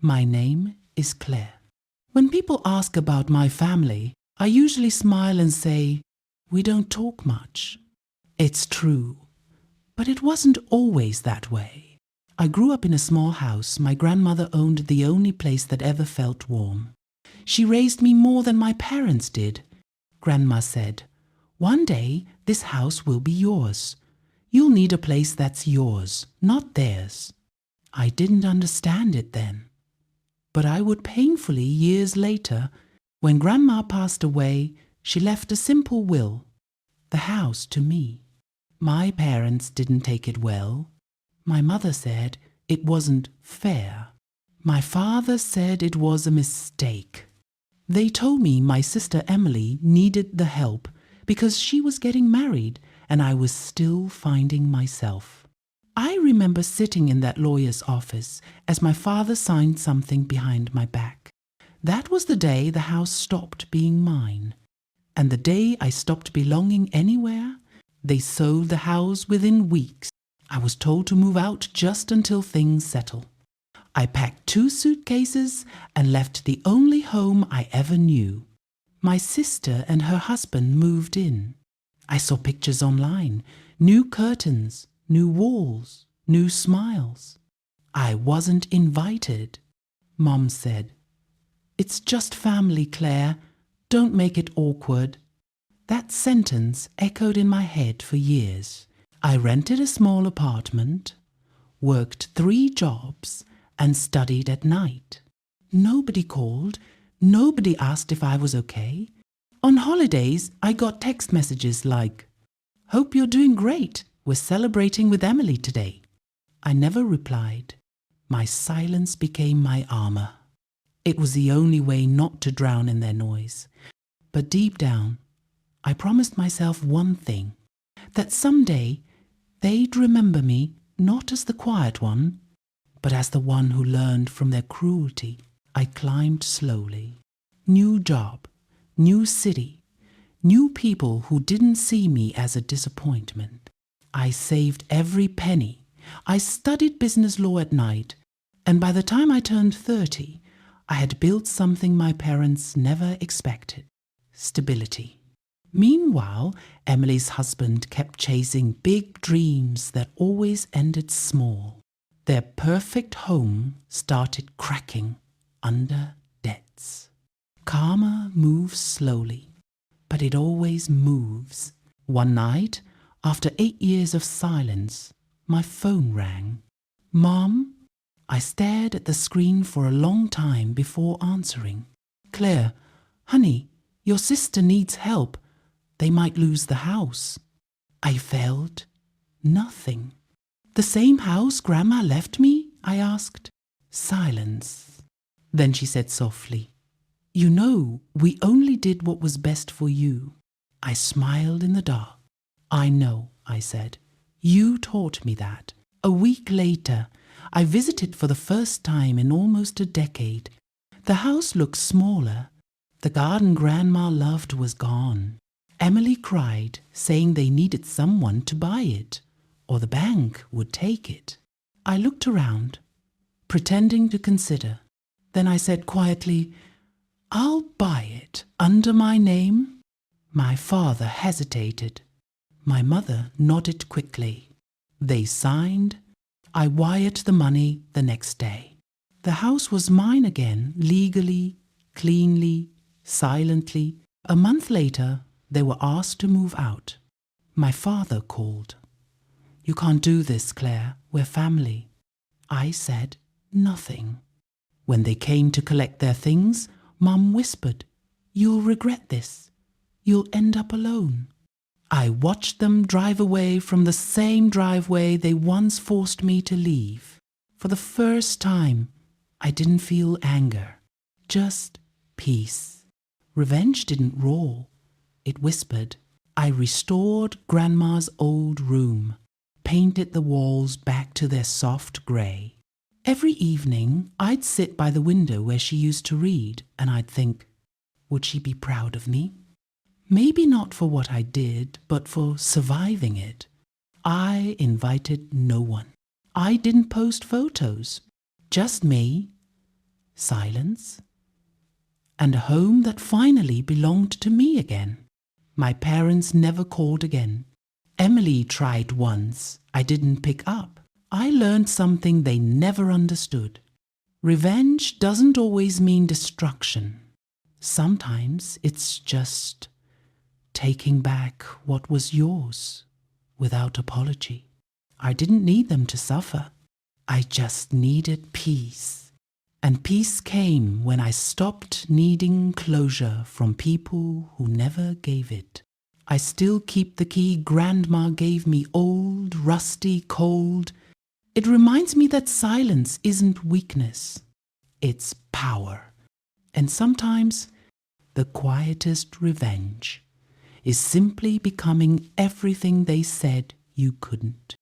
My name is Claire. When people ask about my family, I usually smile and say, we don't talk much. It's true, but it wasn't always that way. I grew up in a small house. My grandmother owned the only place that ever felt warm. She raised me more than my parents did. Grandma said, one day this house will be yours. You'll need a place that's yours, not theirs. I didn't understand it then. But I would painfully years later. When Grandma passed away, she left a simple will, the house to me. My parents didn't take it well. My mother said it wasn't fair. My father said it was a mistake. They told me my sister Emily needed the help because she was getting married and I was still finding myself. I remember sitting in that lawyer's office as my father signed something behind my back. That was the day the house stopped being mine. And the day I stopped belonging anywhere, they sold the house within weeks. I was told to move out just until things settle. I packed 2 suitcases and left the only home I ever knew. My sister and her husband moved in. I saw pictures online, new curtains, new walls, new smiles. I wasn't invited. Mom said, "It's just family, Claire. Don't make it awkward." That sentence echoed in my head for years. I rented a small apartment, worked 3 jobs, and studied at night. Nobody called. Nobody asked if I was okay. On holidays, I got text messages like, "Hope you're doing great. We're celebrating with Emily today." I never replied. My silence became my armor. It was the only way not to drown in their noise. But deep down, I promised myself one thing, that someday they'd remember me not as the quiet one, but as the one who learned from their cruelty. I climbed slowly. New job, new city, new people who didn't see me as a disappointment. I saved every penny. I studied business law at night, and by the time I turned 30, I had built something my parents never expected: stability. Meanwhile, Emily's husband kept chasing big dreams that always ended small. Their perfect home started cracking under debts. Karma moves slowly, but it always moves. One night, after 8 years of silence, my phone rang. "Mom?" I stared at the screen for a long time before answering. "Claire, honey, your sister needs help. They might lose the house." I felt nothing. "The same house Grandma left me?" I asked. Silence. Then she said softly, "You know, we only did what was best for you." I smiled in the dark. "I know," I said. "You taught me that." A week later, I visited for the first time in almost a decade. The house looked smaller. The garden Grandma loved was gone. Emily cried, saying they needed someone to buy it, or the bank would take it. I looked around, pretending to consider. Then I said quietly, "I'll buy it under my name." My father hesitated. My mother nodded quickly. They signed. I wired the money the next day. The house was mine again, legally, cleanly, silently. A month later, they were asked to move out. My father called. "You can't do this, Claire. We're family." I said nothing. When they came to collect their things, Mum whispered, "You'll regret this. You'll end up alone." I watched them drive away from the same driveway they once forced me to leave. For the first time, I didn't feel anger, just peace. Revenge didn't roar. It whispered. I restored Grandma's old room, painted the walls back to their soft grey. Every evening, I'd sit by the window where she used to read, and I'd think, would she be proud of me? Maybe not for what I did, but for surviving it. I invited no one. I didn't post photos. Just me, silence, and a home that finally belonged to me again. My parents never called again. Emily tried once. I didn't pick up. I learned something they never understood. Revenge doesn't always mean destruction. Sometimes it's just taking back what was yours without apology. I didn't need them to suffer. I just needed peace. And peace came when I stopped needing closure from people who never gave it. I still keep the key Grandma gave me, old, rusty, cold. It reminds me that silence isn't weakness. It's power. And sometimes the quietest revenge is simply becoming everything they said you couldn't.